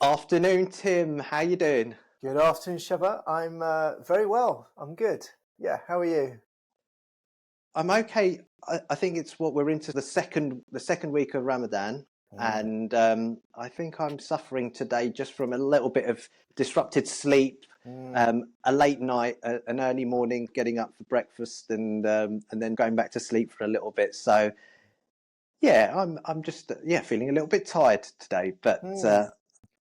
Afternoon, Tim. How you doing? Good afternoon, Shabbar. I'm very well. I'm good. Yeah, how are you? I'm okay. I think it's what we're into the second week of Ramadan, Mm, and I think I'm suffering today just from a little bit of disrupted sleep, mm. a late night, an early morning, getting up for breakfast, and then going back to sleep for a little bit. So yeah, I'm just feeling a little bit tired today, but Mm.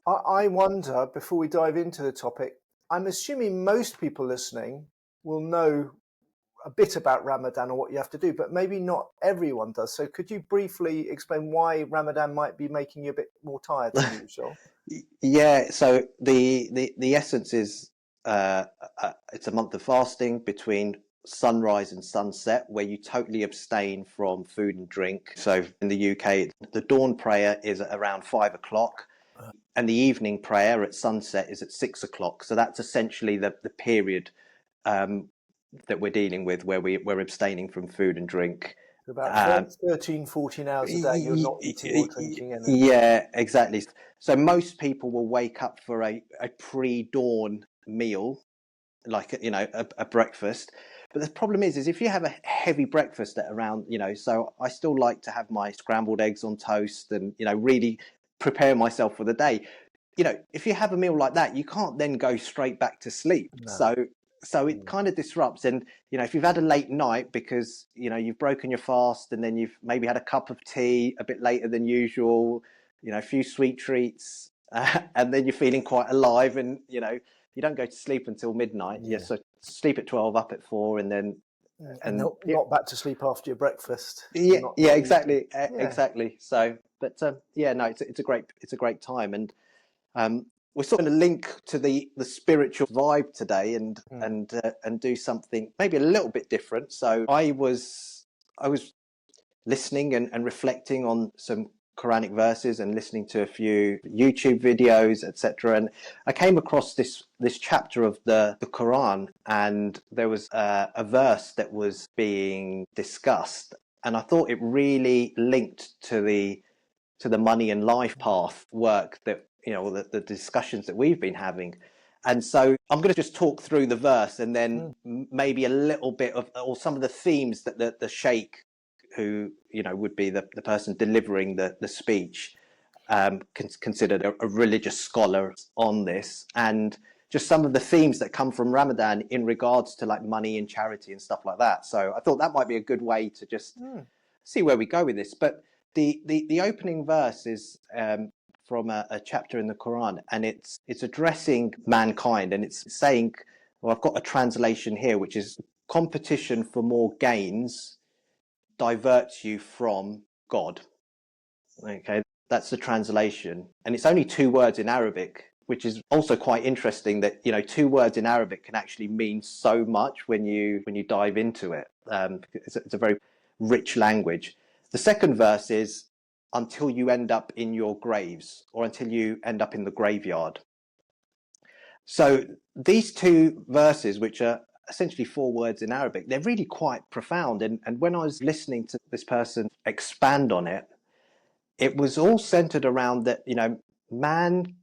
I wonder, before we dive into the topic, I'm assuming most people listening will know a bit about Ramadan or what you have to do, but maybe not everyone does. So could you briefly explain why Ramadan might be making you a bit more tired than usual? yeah. So the essence is it's a month of fasting between sunrise and sunset where you totally abstain from food and drink. So in the UK, the dawn prayer is at around 5 o'clock, and the evening prayer at sunset is at 6 o'clock. So that's essentially the period um, that we're dealing with where we're abstaining from food and drink. About Um, 13, 14 hours a day, you're not eating or drinking anything. Yeah, exactly. So most people will wake up for a pre-dawn meal, like a breakfast. But the problem is if you have a heavy breakfast at around, so I still like to have my scrambled eggs on toast and really prepare myself for the day. If you have a meal like that, you can't then go straight back to sleep. No. So it Mm. kind of disrupts. And if you've had a late night because you've broken your fast and then you've maybe had a cup of tea a bit later than usual, a few sweet treats, and then you're feeling quite alive, and you don't go to sleep until midnight. Yeah, Yeah. so sleep at 12, up at 4, and then And and yeah, not back to sleep after your breakfast. yeah, yeah, Not eating. exactly, Yeah. exactly. So, but yeah, no, it's a great time. And we're sort of going to link to the spiritual vibe today, and Mm. and do something maybe a little bit different. So I was listening and reflecting on some Quranic verses and listening to a few YouTube videos, etc. And I came across this chapter of the Quran, and there was a verse that was being discussed, and I thought it really linked to the money and life path work that the discussions that we've been having. And so I'm going to just talk through the verse, and then Mm. maybe a little bit of, or some of the themes that the sheikh, who would be the person delivering the speech, considered a religious scholar on this, and just some of the themes that come from Ramadan in regards to like money and charity and stuff like that. So I thought that might be a good way to just Mm. see where we go with this. But the opening verse is from a chapter in the Quran, and it's addressing mankind, and it's saying, well, I've got a translation here, which is competition for more gains diverts you from God. Okay, that's the translation, and it's only two words in Arabic, which is also quite interesting. That two words in Arabic can actually mean so much when you dive into it. It's a very rich language. The second verse is until you end up in your graves, or until you end up in the graveyard. So these two verses, which are essentially four words in Arabic, they're really quite profound. And when I was listening to this person expand on it, it was all centered around that, man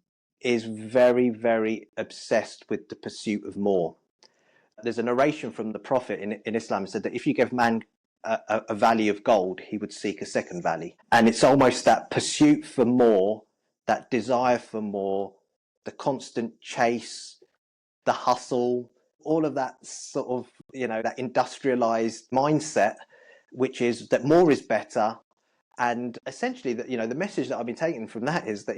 is very, very obsessed with the pursuit of more. There's a narration from the Prophet in Islam said that if you give man a valley of gold, he would seek a second valley. And it's almost that pursuit for more, that desire for more, the constant chase, the hustle, all of that sort of, that industrialized mindset, which is that more is better. And essentially, that the message that I've been taking from that is that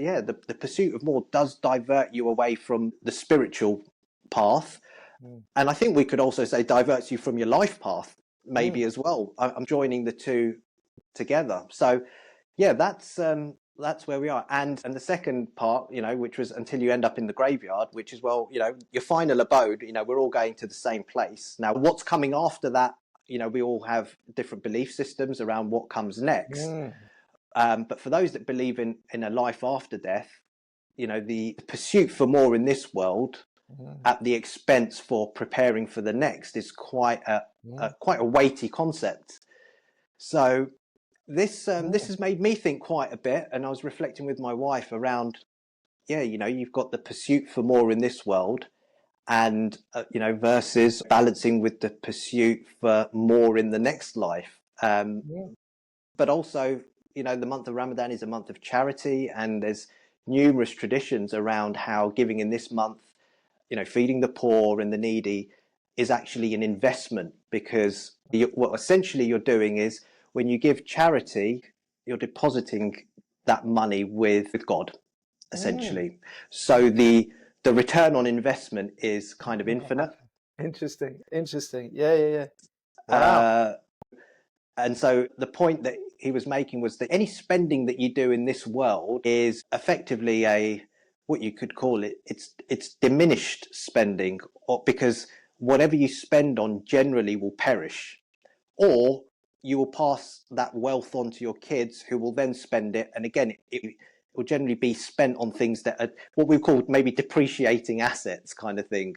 the pursuit of more does divert you away from the spiritual path, Mm. and I think we could also say diverts you from your life path Mm. maybe as well. I'm joining the two together. So yeah, that's where we are. And the second part, which was until you end up in the graveyard, which is, well, your final abode. We're all going to the same place. Now, what's coming after that? We all have different belief systems around what comes next. Mm. But for those that believe in a life after death, the pursuit for more in this world Mm. at the expense for preparing for the next is quite a, Mm. quite a weighty concept. So this Mm. has made me think quite a bit, and I was reflecting with my wife around yeah, you've got the pursuit for more in this world, and versus balancing with the pursuit for more in the next life. Yeah. But also, the month of Ramadan is a month of charity, and there's numerous traditions around how giving in this month, feeding the poor and the needy, is actually an investment, because what essentially you're doing is, when you give charity, you're depositing that money with God, Mm. essentially. So the return on investment is kind of infinite. Interesting. Yeah, yeah, yeah. Wow. Uh, And so the point that he was making was that any spending that you do in this world is effectively what you could call it, it's diminished spending, because whatever you spend on generally will perish, or you will pass that wealth on to your kids, who will then spend it. And again, it will generally be spent on things that are what we call maybe depreciating assets, kind of thing,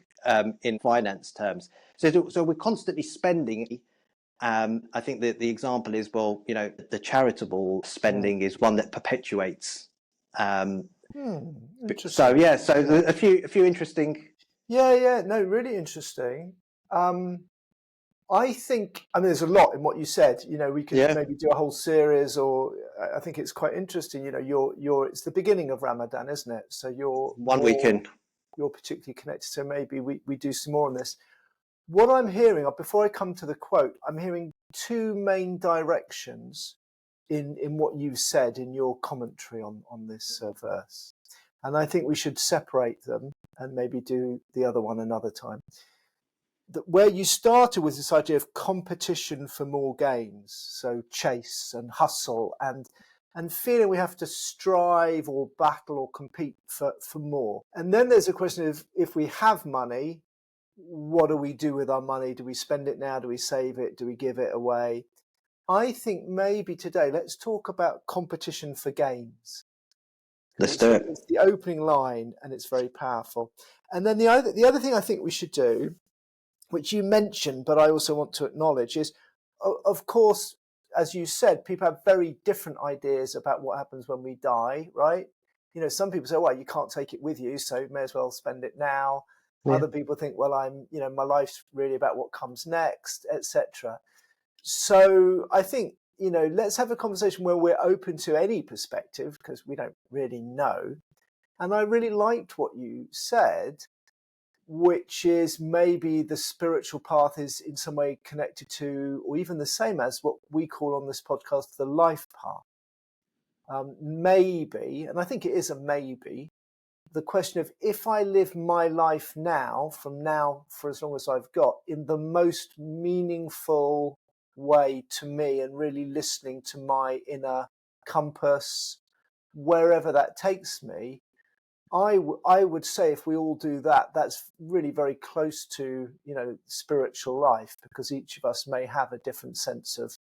in finance terms. So we're constantly spending. I think that the example is, well, the charitable Yeah. spending is one that perpetuates. Um, so Interesting. yeah, so Yeah. a few interesting. Yeah, yeah. No, really interesting. I think, I mean, there's a lot in what you said. We could Yeah, maybe do a whole series, or I think it's quite interesting. It's the beginning of Ramadan, isn't it? So one weekend. you're particularly connected. So maybe we do some more on this. What I'm hearing, before I come to the quote, I'm hearing two main directions in what you've said in your commentary on this verse. And I think we should separate them and maybe do the other one another time. Where you started with this idea of competition for more gains, so chase and hustle and feeling we have to strive or battle or compete for more. And then there's a question of, if we have money, what do we do with our money? Do we spend it now? Do we save it? Do we give it away? I think maybe today let's talk about competition for gains, because Let's do it. it's the opening line and it's very powerful. And then the other thing I think we should do, which you mentioned, but I also want to acknowledge, is, of course, as you said, people have very different ideas about what happens when we die, right? Some people say, well, you can't take it with you, so you may as well spend it now. Yeah. Other people think, well, my life's really about what comes next, etc. So I think, let's have a conversation where we're open to any perspective, because we don't really know. And I really liked what you said, which is maybe the spiritual path is in some way connected to, or even the same as, what we call on this podcast, the life path. Maybe, and I think it is a maybe, the question of, if I live my life now, from now for as long as I've got, in the most meaningful way to me, and really listening to my inner compass, wherever that takes me, I would say, if we all do that, that's really very close to, spiritual life, because each of us may have a different sense of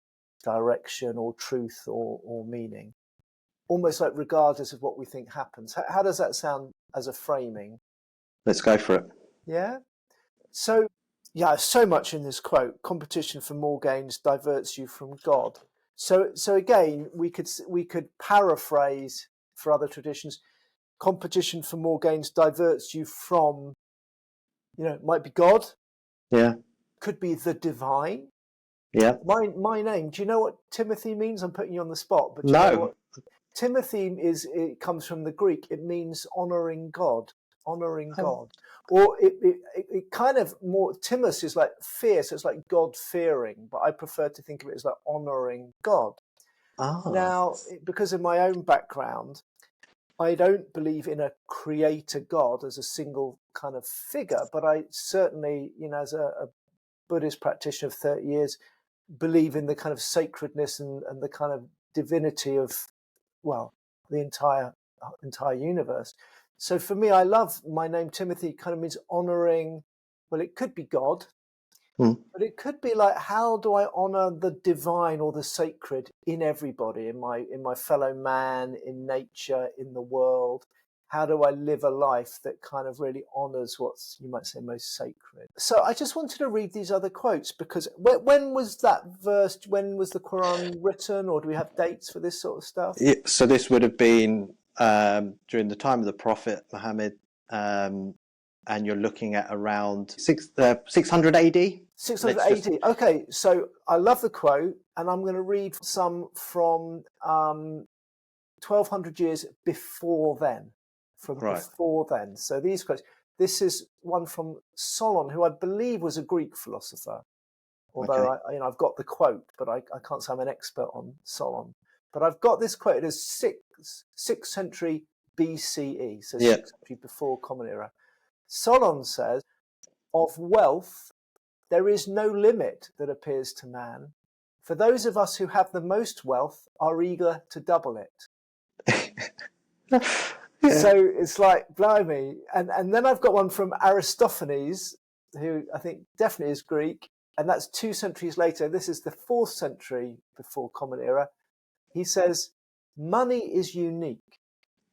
direction or truth or meaning, almost like regardless of what we think happens. How does that sound as a framing? Let's go for it. Yeah. So, yeah, so much in this quote: competition for more gains diverts you from God. So again, we could paraphrase for other traditions: competition for more gains diverts you from, it might be God, Yeah. could be the divine. Yeah. My name. Do you know what Timothy means? I'm putting you on the spot, but do you know No. what Timothy is? It comes from the Greek. It means honoring God, or it kind of more. Timus is like fear, so it's like God fearing, but I prefer to think of it as like honoring God. Ah. Now, because of my own background, I don't believe in a creator God as a single kind of figure, but I certainly, as a Buddhist practitioner of 30 years, believe in the kind of sacredness and the kind of divinity of, well, the entire universe. So for me, I love my name. Timothy kind of means honoring. Well, it could be God, Hmm. but it could be like, how do I honor the divine or the sacred in everybody, in my fellow man, in nature, in the world? How do I live a life that kind of really honors what's, you might say, most sacred? So I just wanted to read these other quotes, because when was that verse? When was the Quran written, or do we have dates for this sort of stuff? Yeah, so this would have been during the time of the Prophet Muhammad, and you're looking at around 600 AD. 600 AD. Okay, so I love the quote, and I'm going to read some from 1200 years before then. Before then. So these quotes. This is one from Solon, who I believe was a Greek philosopher. Although I've got the quote, but I can't say I'm an expert on Solon. But I've got this quote. It is 6th century BCE, so 6th century before Common Era. Solon says, "Of wealth there is no limit that appears to man. For those of us who have the most wealth are eager to double it." So it's like, blimey. And then I've got one from Aristophanes, who I think definitely is Greek, and that's 2 centuries later. This is the 4th century before Common Era. He says, "Money is unique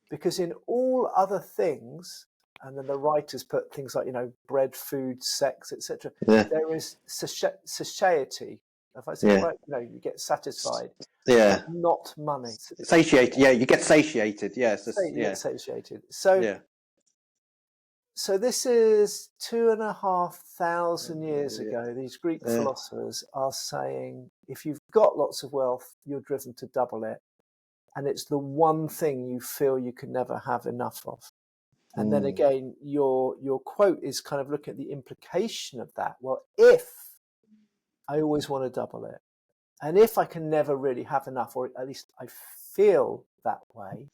because in all other things," and then the writers put things like, bread, food, sex, etc. There is satiety. If I say it right, you get satisfied. Yeah. Not money. Satiated. Yeah, you get satiated. Yes. You get satiated. So this is 2,500 years ago. These Greek philosophers are saying, if you've got lots of wealth, you're driven to double it. And it's the one thing you feel you can never have enough of. And then again, your quote is kind of looking at the implication of that. Well, if I always want to double it, and if I can never really have enough, or at least I feel that way,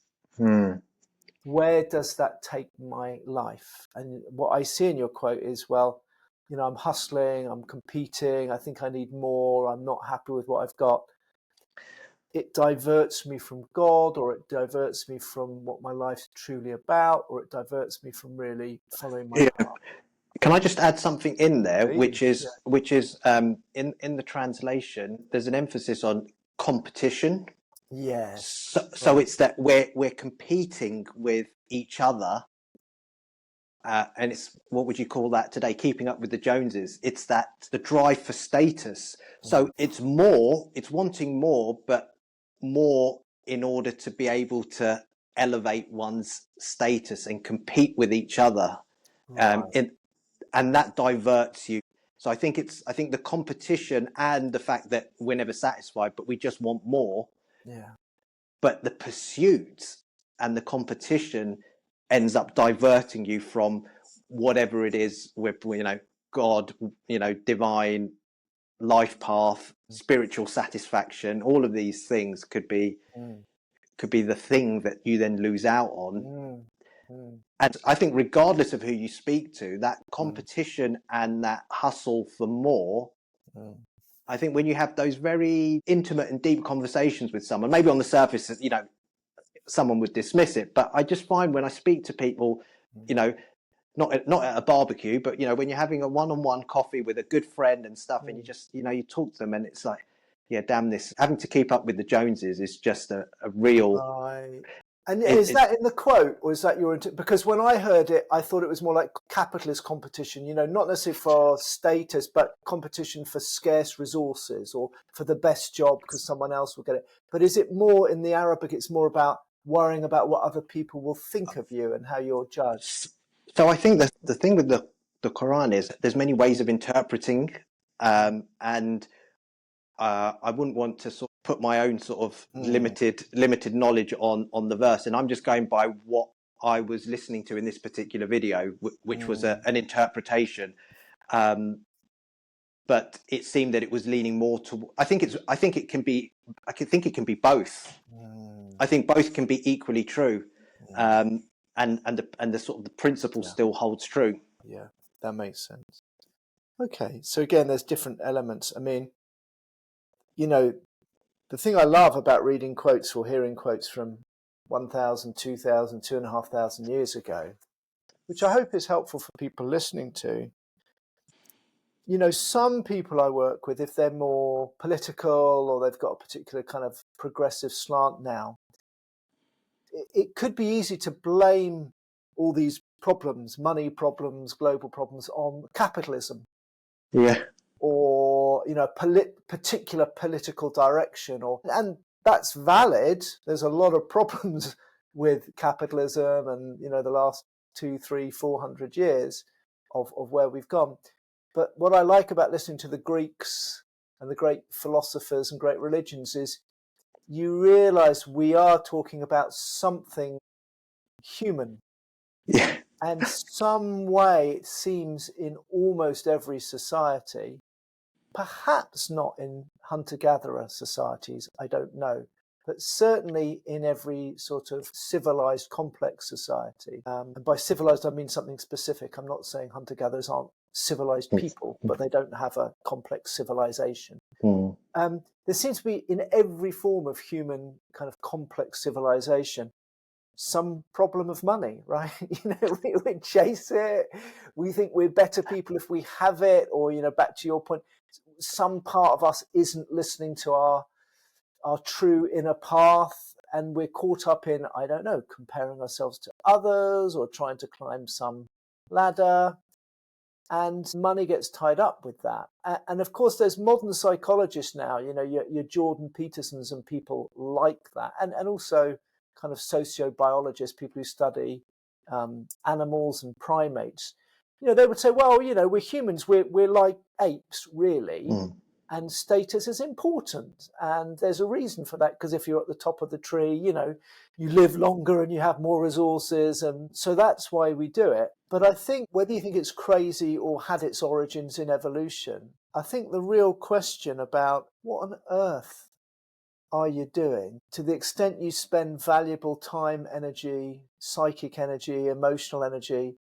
where does that take my life? And what I see in your quote is, well, I'm hustling, I'm competing, I think I need more, I'm not happy with what I've got. It diverts me from God, or it diverts me from what my life's truly about, or it diverts me from really following my heart. Can I just add something in there, which is in the translation, there's an emphasis on competition. Yes. So it's that we're competing with each other, and it's, what would you call that today? Keeping up with the Joneses. It's the drive for status. So it's wanting more, but more in order to be able to elevate one's status and compete with each other, and that diverts you. So I think the competition and the fact that we're never satisfied, but we just want more. Yeah. But the pursuit and the competition ends up diverting you from whatever it is, with God, divine life path, spiritual satisfaction. All of these things could be the thing that you then lose out on. And I think regardless of who you speak to, that competition and that hustle for more, I think when you have those very intimate and deep conversations with someone, maybe on the surface, someone would dismiss it, but I just find when I speak to people, not at a barbecue, but when you're having a one-on-one coffee with a good friend and stuff, and you just you talk to them, and it's like, damn, this having to keep up with the Joneses is just a real. Right. And is that in the quote, or is that because when I heard it, I thought it was more like capitalist competition, not necessarily for status, but competition for scarce resources or for the best job because someone else will get it. But is it more in the Arabic? It's more about worrying about what other people will think of you and how you're judged. So I think the thing with the Quran is there's many ways of interpreting, and I wouldn't want to sort of put my own sort of limited knowledge on the verse, and I'm just going by what I was listening to in this particular video, which was an interpretation. But it seemed that it was leaning more to. I think it can be both. I think both can be equally true, and the sort of the principle still holds true. Yeah, that makes sense. Okay, so again, there's different elements. I mean, the thing I love about reading quotes or hearing quotes from 1,000, 2,000, 2,500 years ago, which I hope is helpful for people listening to. Some people I work with, if they're more political or they've got a particular kind of progressive slant now, it could be easy to blame all these problems, money problems, global problems, on capitalism. Yeah. Or particular political direction, and that's valid. There's a lot of problems with capitalism and, the last 200, 300, 400 years of where we've gone. But what I like about listening to the Greeks and the great philosophers and great religions is you realize we are talking about something human. Yeah. And some way it seems in almost every society, perhaps not in hunter-gatherer societies, I don't know, but certainly in every sort of civilized, complex society. And by civilized, I mean something specific. I'm not saying hunter-gatherers aren't civilized people, but they don't have a complex civilization. There seems to be in every form of human kind of complex civilization some problem of money, right? We chase it. We think we're better people if we have it, or back to your point, some part of us isn't listening to our true inner path, and we're caught up in, I don't know, comparing ourselves to others or trying to climb some ladder. And money gets tied up with that. And of course, there's modern psychologists now, your Jordan Petersons and people like that. And also kind of sociobiologists, people who study animals and primates. They would say, well, we're humans, we're like apes, really. And status is important. And there's a reason for that, because if you're at the top of the tree, you live longer and you have more resources. And so that's why we do it. But I think whether you think it's crazy or had its origins in evolution, I think the real question about what on earth are you doing, to the extent you spend valuable time, energy, psychic energy, emotional energy,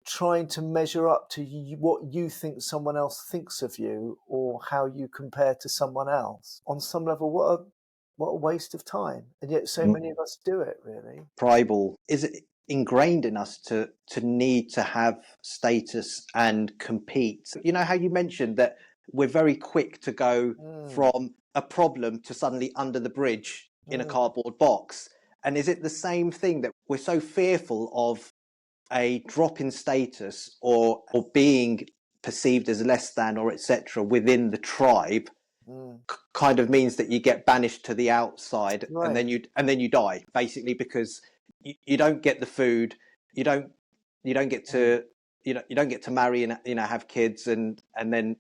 trying to measure up to what you think someone else thinks of you, or how you compare to someone else. On some level, what a waste of time. And yet so many of us do it, really. Tribal, is it ingrained in us to need to have status and compete? How you mentioned that we're very quick to go from a problem to suddenly under the bridge in a cardboard box. And is it the same thing that we're so fearful of a drop in status or being perceived as less than or etc. within the tribe kind of means that you get banished to the outside, right. and then you die, basically, because you don't get the food, you don't get to you don't get to marry and have kids, and then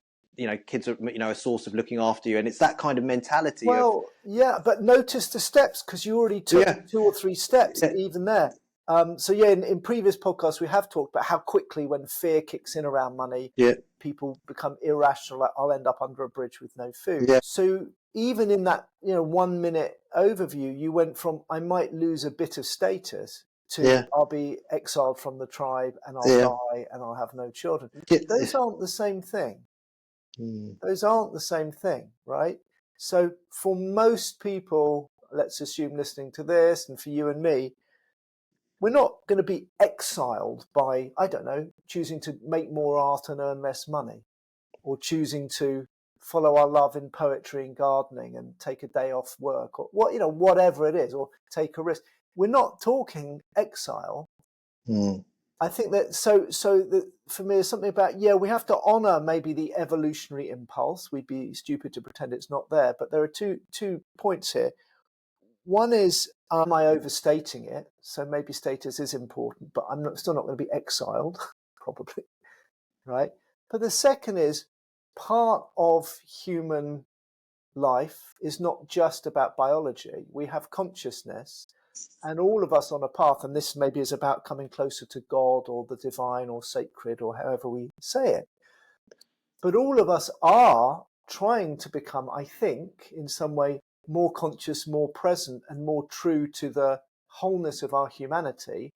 kids are a source of looking after you, and it's that kind of mentality. Yeah, but notice the steps, because you already took 2 or 3 steps even there. So in previous podcasts we have talked about how quickly, when fear kicks in around money, people become irrational, like I'll end up under a bridge with no food. So even in that 1 minute overview, you went from I might lose a bit of status to I'll be exiled from the tribe and I'll die and I'll have no children. Those aren't the same thing. Those aren't the same thing, right? So for most people, let's assume listening to this, and for you and me, we're not going to be exiled by, I don't know, choosing to make more art and earn less money, or choosing to follow our love in poetry and gardening and take a day off work, or whatever it is, or take a risk. We're not talking exile. I think that for me, it's something about, we have to honor maybe the evolutionary impulse. We'd be stupid to pretend it's not there. But there are two points here. One is, am I overstating it? So maybe status is important, but I'm still not going to be exiled, probably, right? But the second is, part of human life is not just about biology. We have consciousness, and all of us on a path, and this maybe is about coming closer to God or the divine or sacred or however we say it. But all of us are trying to become, I think, in some way, more conscious, more present, and more true to the wholeness of our humanity.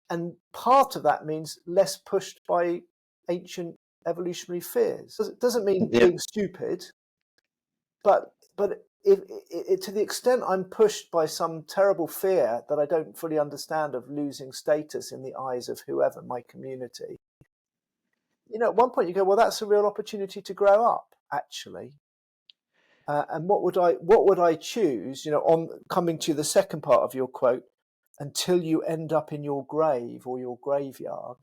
And part of that means less pushed by ancient evolutionary fears. It doesn't mean being stupid, but if to the extent I'm pushed by some terrible fear that I don't fully understand of losing status in the eyes of whoever, my community, at one point you go, well, that's a real opportunity to grow up, actually. And what would I choose? On coming to the second part of your quote, until you end up in your grave or your graveyard.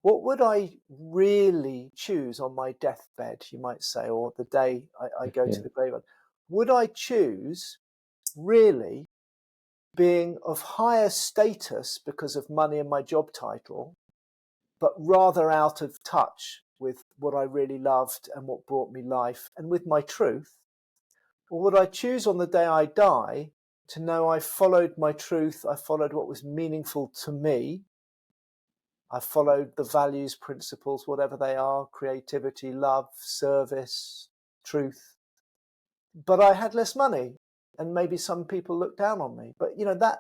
What would I really choose on my deathbed, you might say, or the day I go to the graveyard? Would I choose really being of higher status because of money and my job title, but rather out of touch with what I really loved and what brought me life and with my truth? Or would I choose on the day I die to know I followed my truth, I followed what was meaningful to me, I followed the values, principles, whatever they are, creativity, love, service, truth, but I had less money and maybe some people looked down on me. But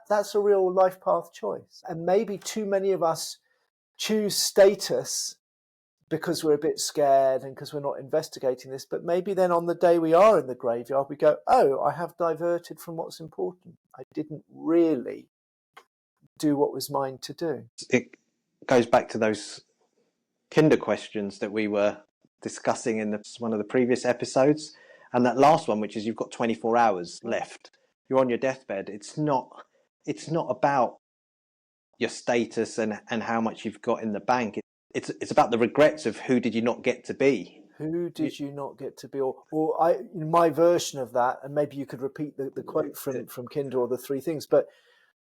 that's a real life path choice. And maybe too many of us choose status because we're a bit scared and because we're not investigating this. But maybe then on the day we are in the graveyard, we go, oh, I have diverted from what's important. I didn't really do what was mine to do. It goes back to those Kinder questions that we were discussing in one of the previous episodes. And that last one, which is you've got 24 hours left. You're on your deathbed. It's not about your status and how much you've got in the bank. It's about the regrets of who did you not get to be. Who did you not get to be? My version of that, and maybe you could repeat the quote from Kinder or the three things, but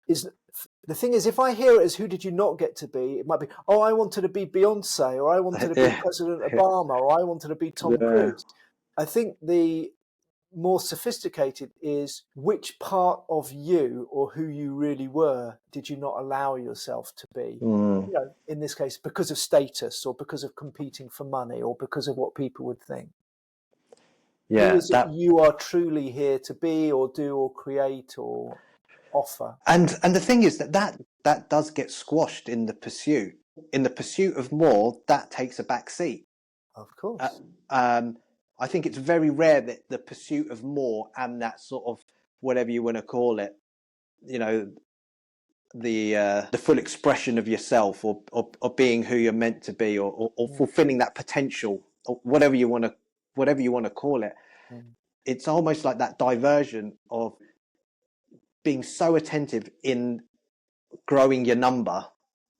the thing is, if I hear it as who did you not get to be, it might be, oh, I wanted to be Beyonce, or I wanted to be President Obama, or I wanted to be Tom Cruise. I think the more sophisticated is which part of you or who you really were did you not allow yourself to be? In this case, because of status or because of competing for money or because of what people would think. Who is it you are truly here to be or do or create or offer? And the thing is that does get squashed in the pursuit. In the pursuit of more, that takes a back seat. Of course. I think it's very rare that the pursuit of more and that sort of whatever you want to call it, the full expression of yourself or being who you're meant to be or fulfilling that potential or whatever you want to call it. It's almost like that diversion of being so attentive in growing your number.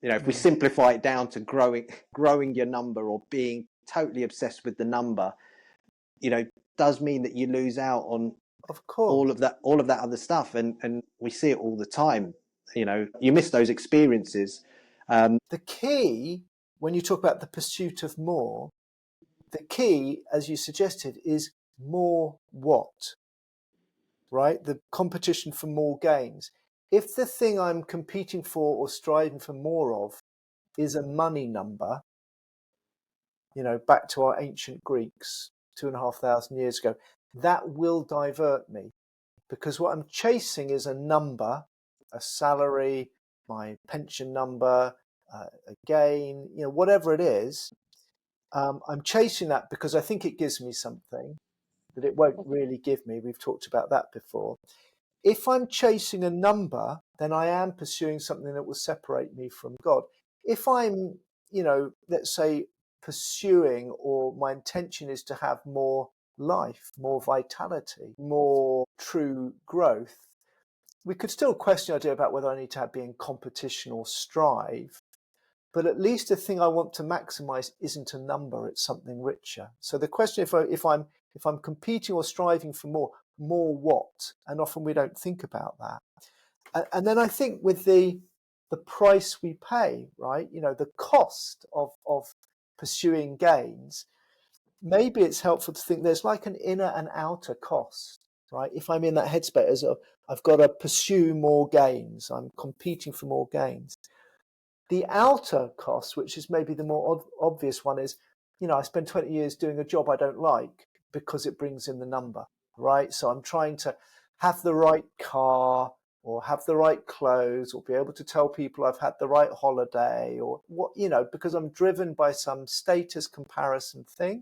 If we simplify it down to growing your number or being totally obsessed with the number, does mean that you lose out on, of course, all of that other stuff, and we see it all the time. You miss those experiences. The key, when you talk about the pursuit of more, the key, as you suggested, is more what, right? The competition for more gains. If the thing I'm competing for or striving for more of is a money number, back to our ancient Greeks 2,500 years ago, that will divert me, because what I'm chasing is a number, a salary, my pension number, a gain, whatever it is. I'm chasing that because I think it gives me something that it won't really give me. We've talked about that before. If I'm chasing a number, then I am pursuing something that will separate me from God. If I'm, let's say, pursuing, or my intention is to have more life, more vitality, more true growth, we could still question the idea about whether I need to be in competition or strive. But at least the thing I want to maximize isn't a number; it's something richer. So the question, if I'm competing or striving for more what? And often we don't think about that. And then I think with the price we pay, right? The cost of pursuing gains. Maybe it's helpful to think there's like an inner and outer cost, right? If I'm in that headspace of I've got to pursue more gains, I'm competing for more gains. The outer cost, which is maybe the more obvious one, is, I spend 20 years doing a job I don't like because it brings in the number, right? So I'm trying to have the right car or have the right clothes or be able to tell people I've had the right holiday or what, because I'm driven by some status comparison thing.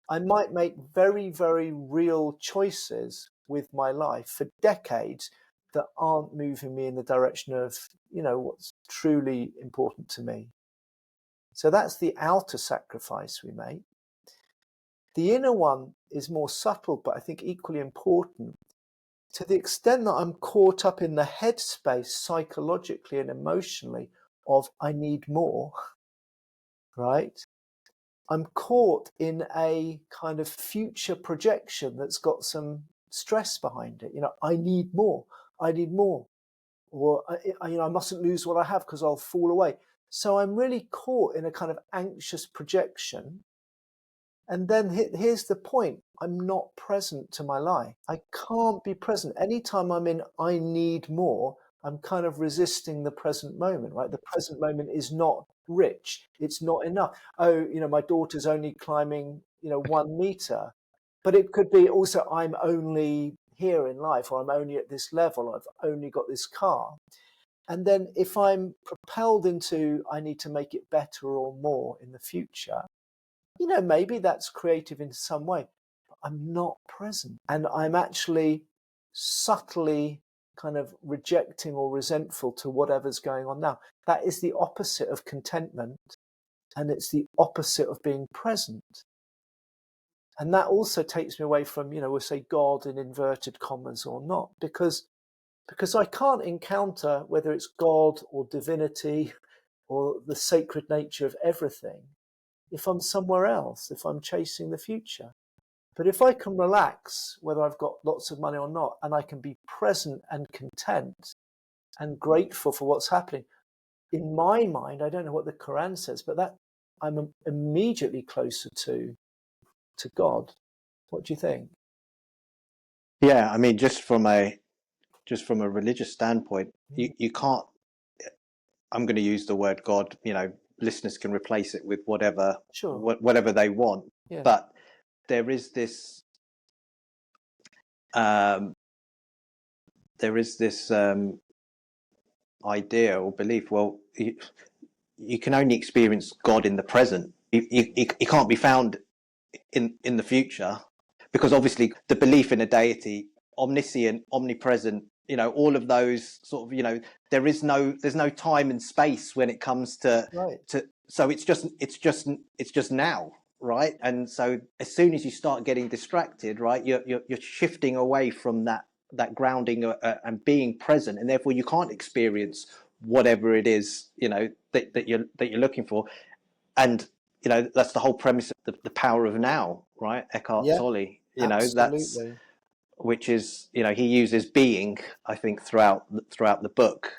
I might make very, very real choices with my life for decades that aren't moving me in the direction of, what's truly important to me. So that's the outer sacrifice we make. The inner one is more subtle, but I think equally important. To the extent that I'm caught up in the headspace psychologically and emotionally of I need more, right? I'm caught in a kind of future projection that's got some stress behind it. I need more. I need more. or I mustn't lose what I have because I'll fall away. So I'm really caught in a kind of anxious projection. And then here's the point. I'm not present to my life. I can't be present. Anytime I'm in I need more, I'm kind of resisting the present moment, right? The present moment is not rich. It's not enough. Oh, my daughter's only climbing, 1 meter. But it could be also I'm only here in life, or I'm only at this level, I've only got this car. And then if I'm propelled into I need to make it better or more in the future, maybe that's creative in some way, but I'm not present. And I'm actually subtly kind of rejecting or resentful to whatever's going on now. That is the opposite of contentment, and it's the opposite of being present. And that also takes me away from, we'll say God in inverted commas or not, because I can't encounter whether it's God or divinity or the sacred nature of everything if I'm somewhere else, if I'm chasing the future. But if I can relax, whether I've got lots of money or not, and I can be present and content and grateful for what's happening, in my mind, I don't know what the Quran says, but that I'm immediately closer to God. What do you think? Yeah, I mean, just from a religious standpoint, you can't. I'm going to use the word God. Listeners can replace it with whatever they want. Yeah. But there is this idea or belief. Well, you can only experience God in the present. You can't be found in the future, because obviously the belief in a deity, omniscient, omnipresent, all of those sort of, there's no time and space when it comes to Right. So it's just now, right? And so as soon as you start getting distracted, right, you're shifting away from that grounding and being present, and therefore you can't experience whatever it is that you're looking for. And that's the whole premise of the power of now, right? Eckhart Tolle, that's Absolutely. which is, he uses being, I think, throughout the book.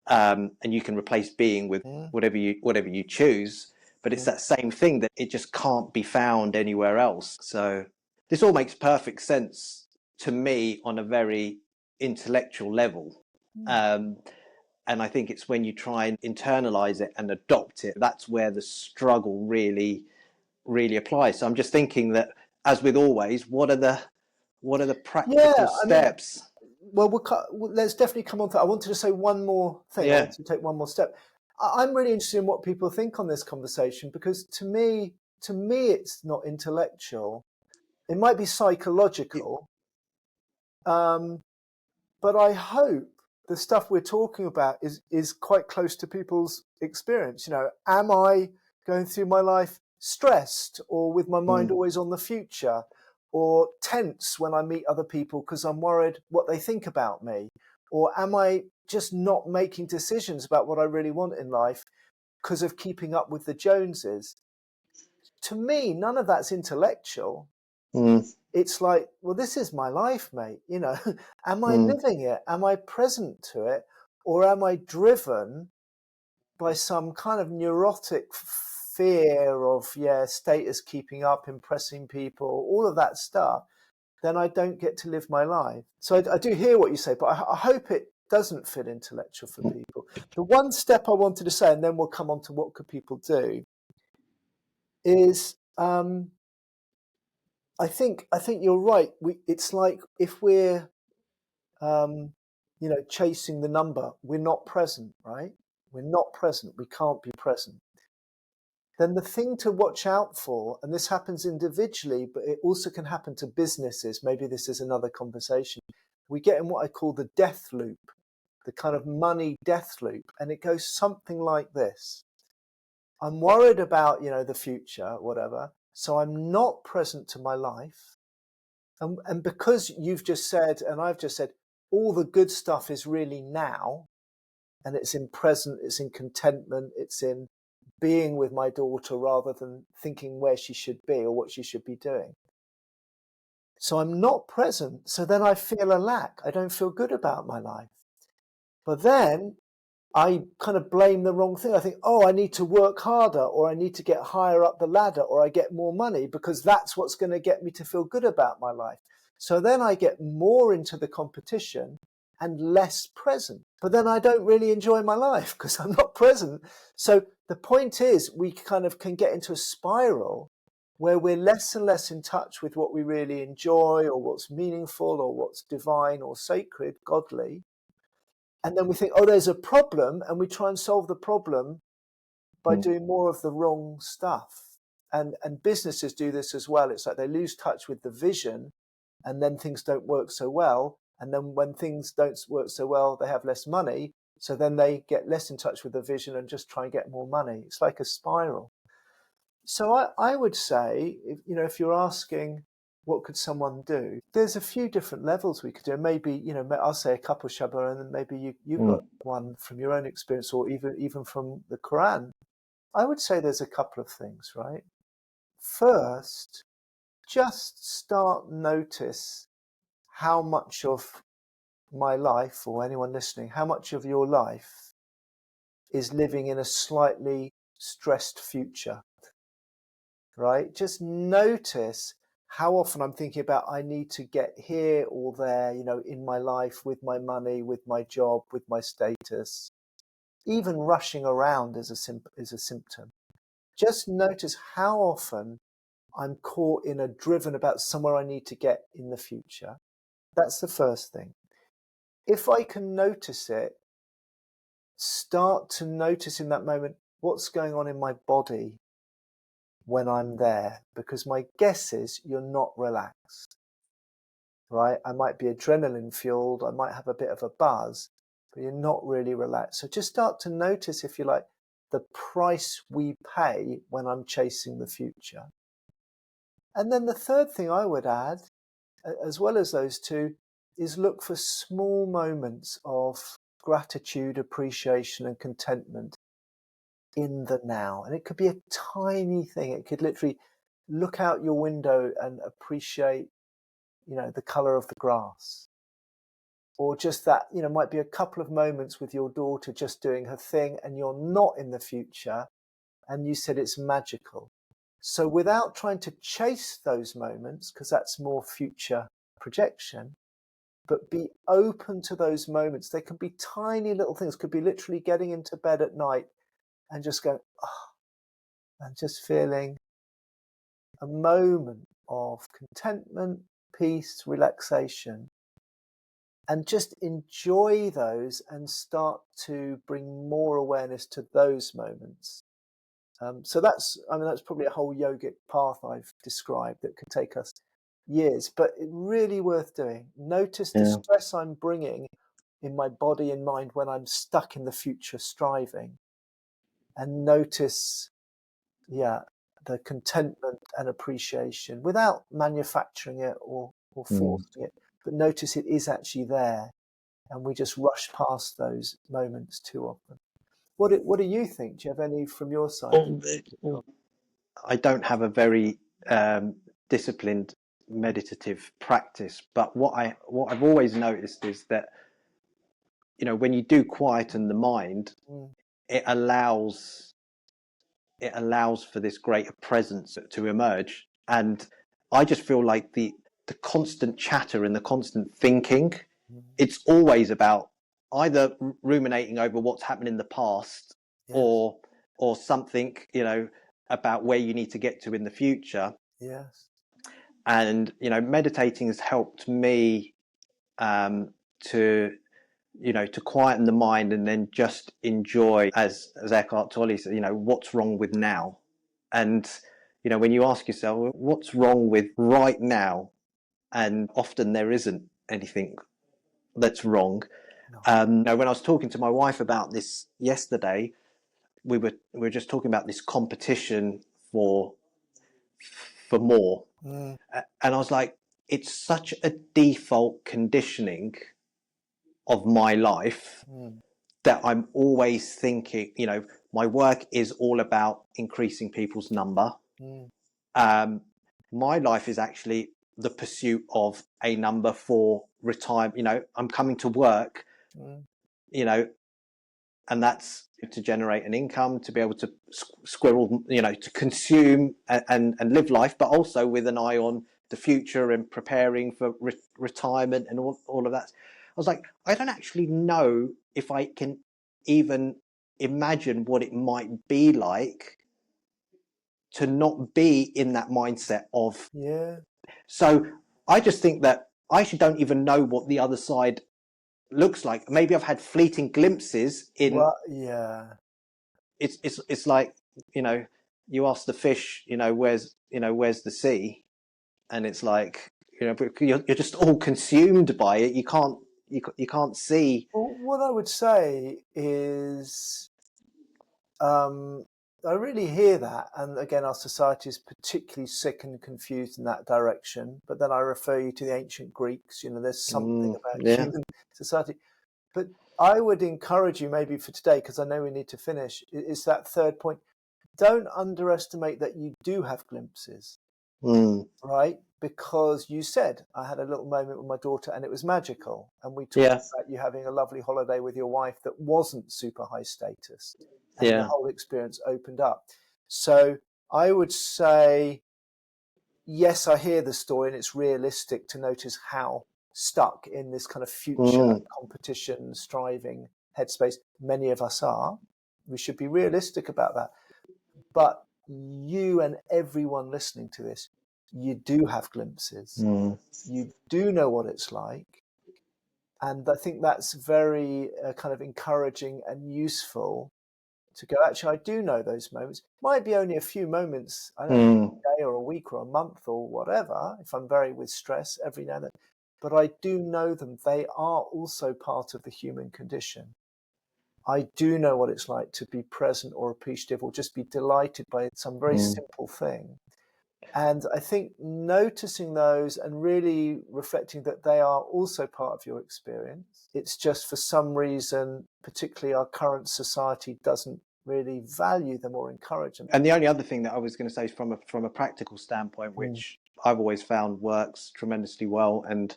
And you can replace being with whatever you choose, but it's that same thing, that it just can't be found anywhere else. So this all makes perfect sense to me on a very intellectual level. And I think it's when you try and internalize it and adopt it, that's where the struggle really applies. So I'm just thinking that, as with always, what are the practical steps? Let's definitely come on to that. I wanted to say one more thing. I want to take one more step. I'm really interested in what people think on this conversation, because to me, it's not intellectual. It might be psychological, but I hope the stuff we're talking about is quite close to people's experience. Am I going through my life stressed, or with my mind always on the future, or tense when I meet other people because I'm worried what they think about me? Or am I just not making decisions about what I really want in life because of keeping up with the Joneses? To me, none of that's intellectual. It's like, well, this is my life, mate. Am I living it? Am I present to it? Or am I driven by some kind of neurotic fear of, status, keeping up, impressing people, all of that stuff? Then I don't get to live my life. So I do hear what you say, but I hope it doesn't feel intellectual for people. The one step I wanted to say, and then we'll come on to what could people do, is I think you're right. It's like if we're chasing the number, we're not present, right? We're not present. We can't be present. Then the thing to watch out for, and this happens individually, but it also can happen to businesses. Maybe this is another conversation. We get in what I call the death loop, the kind of money death loop, and it goes something like this. I'm worried about, the future, whatever. So I'm not present to my life. And because you've just said, and I've just said, all the good stuff is really now, and it's in present, it's in contentment, it's in being with my daughter rather than thinking where she should be or what she should be doing. So I'm not present. So then I feel a lack. I don't feel good about my life. But then I kind of blame the wrong thing. I think, oh, I need to work harder, or I need to get higher up the ladder, or I get more money, because that's what's going to get me to feel good about my life. So then I get more into the competition and less present. But then I don't really enjoy my life because I'm not present. So the point is, we kind of can get into a spiral where we're less and less in touch with what we really enjoy, or what's meaningful, or what's divine or sacred, godly. And then we think, oh, there's a problem, and we try and solve the problem by doing more of the wrong stuff. And businesses do this as well. It's like they lose touch with the vision, and then things don't work so well. And then when things don't work so well, they have less money. So then they get less in touch with the vision and just try and get more money. It's like a spiral. So I would say, if you're asking, what could someone do? There's a few different levels we could do. Maybe, I'll say a couple, Shabbar, and then maybe you've got one from your own experience, or even from the Quran. I would say there's a couple of things, right? First, just start notice how much of my life, or anyone listening, how much of your life is living in a slightly stressed future, right? Just notice how often I'm thinking about, I need to get here or there, in my life, with my money, with my job, with my status. Even rushing around is a symptom. Just notice how often I'm caught in a driven about somewhere I need to get in the future. That's the first thing. If I can notice it, start to notice in that moment what's going on in my body when I'm there, because my guess is you're not relaxed, right? I might be adrenaline fueled, I might have a bit of a buzz, but you're not really relaxed. So just start to notice, if you like, the price we pay when I'm chasing the future. And then the third thing I would add, as well as those two, is look for small moments of gratitude, appreciation, and contentment in the now. And it could be a tiny thing. It could literally look out your window and appreciate, the color of the grass. Or just that, might be a couple of moments with your daughter just doing her thing, and you're not in the future, and you said it's magical. So without trying to chase those moments, because that's more future projection, but be open to those moments. They can be tiny little things. Could be literally getting into bed at night and just going, oh, and just feeling a moment of contentment, peace, relaxation, and just enjoy those and start to bring more awareness to those moments. So that's probably a whole yogic path I've described that could take us years, but it's really worth doing. Notice the stress I'm bringing in my body and mind when I'm stuck in the future striving, and notice, the contentment and appreciation without manufacturing it or forcing it, but notice it is actually there, and we just rush past those moments too often. What do you think? Do you have any from your side? I don't have a very disciplined meditative practice, but what I've always noticed is that, when you do quieten the mind, it allows for this greater presence to emerge. And I just feel like the constant chatter and the constant thinking, it's always about either ruminating over what's happened in the past, or something, about where you need to get to in the future. Yes. And meditating has helped me to quieten the mind, and then just enjoy, as Eckhart Tolle said, what's wrong with now. And when you ask yourself what's wrong with right now, and often there isn't anything that's wrong. When I was talking to my wife about this yesterday, we were just talking about this competition for more. And I was like, it's such a default conditioning of my life that I'm always thinking, my work is all about increasing people's number. My life is actually the pursuit of a number for retirement. I'm coming to work, you know, and that's to generate an income, to be able to squirrel, you know, to consume and live life, but also with an eye on the future and preparing for retirement and all of that. I was like, I don't actually know if I can even imagine what it might be like to not be in that mindset of. Yeah. So I just think that I actually don't even know what the other side looks like. Maybe I've had fleeting glimpses in. Well, yeah. It's like, you know, you ask the fish, you know, where's the sea, and it's like, you know, you're just all consumed by it. You can't see. Well, what I would say is, I really hear that, and again, our society is particularly sick and confused in that direction. But then I refer you to the ancient Greeks. You know, there's something about Yeah. human society. But I would encourage you, maybe for today, because I know we need to finish, is that third point. Don't underestimate that you do have glimpses, right? Because you said, I had a little moment with my daughter and it was magical. And we talked about you having a lovely holiday with your wife that wasn't super high status. And the whole experience opened up. So I would say, yes, I hear the story, and it's realistic to notice how stuck in this kind of future competition, striving headspace many of us are. We should be realistic about that. But you and everyone listening to this, you do have glimpses. You do know what it's like. And I think that's very kind of encouraging and useful to go, actually, I do know those moments. Might be only a few moments, I don't know, a day or a week or a month or whatever, if I'm very with stress every now and then. But I do know them. They are also part of the human condition. I do know what it's like to be present or appreciative or just be delighted by some very simple thing. And I think noticing those and really reflecting that they are also part of your experience. It's just for some reason, particularly our current society doesn't really value them or encourage them. And the only other thing that I was going to say is from a practical standpoint, which I've always found works tremendously well, and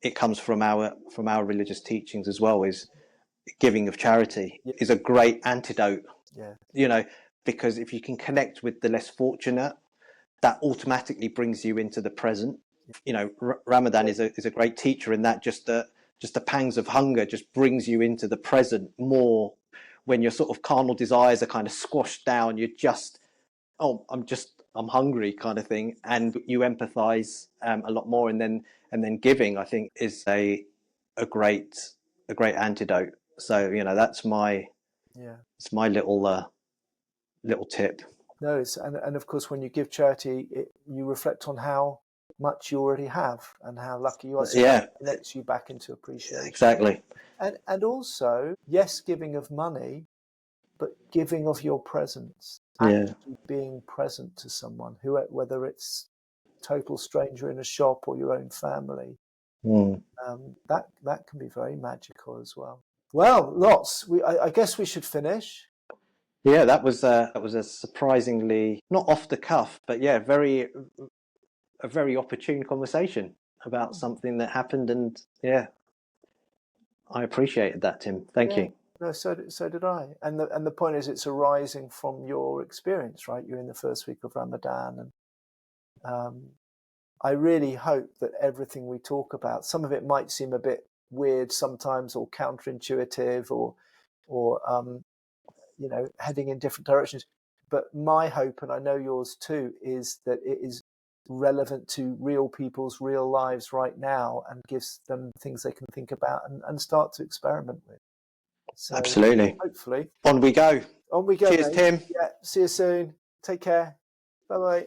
it comes from our religious teachings as well, is giving of charity is a great antidote. You know, because if you can connect with the less fortunate, that automatically brings you into the present. You know, Ramadan is a great teacher in that. Just the pangs of hunger just brings you into the present more. When your sort of carnal desires are kind of squashed down, you're just, I'm hungry kind of thing, and you empathize a lot more. And then giving, I think, is a great antidote. So, you know, that's my little tip. No, and of course, when you give charity, you reflect on how much you already have and how lucky you are. So it connects you back into appreciation. Exactly. And also, yes, giving of money, but giving of your presence. Actually being present to someone, whether it's a total stranger in a shop or your own family. That can be very magical as well. Well, lots. I guess we should finish. Yeah, that was a surprisingly not off the cuff, but a very opportune conversation about something that happened, and I appreciated that, Tim. Thank you. No, so did I. And the point is, it's arising from your experience, right? You're in the first week of Ramadan, and I really hope that everything we talk about, some of it might seem a bit weird sometimes, or counterintuitive, or you know, heading in different directions. But my hope, and I know yours too, is that it is relevant to real people's real lives right now and gives them things they can think about and start to experiment with. So absolutely. Hopefully. On we go. On we go. Cheers, mate. Tim. Yeah. See you soon. Take care. Bye-bye.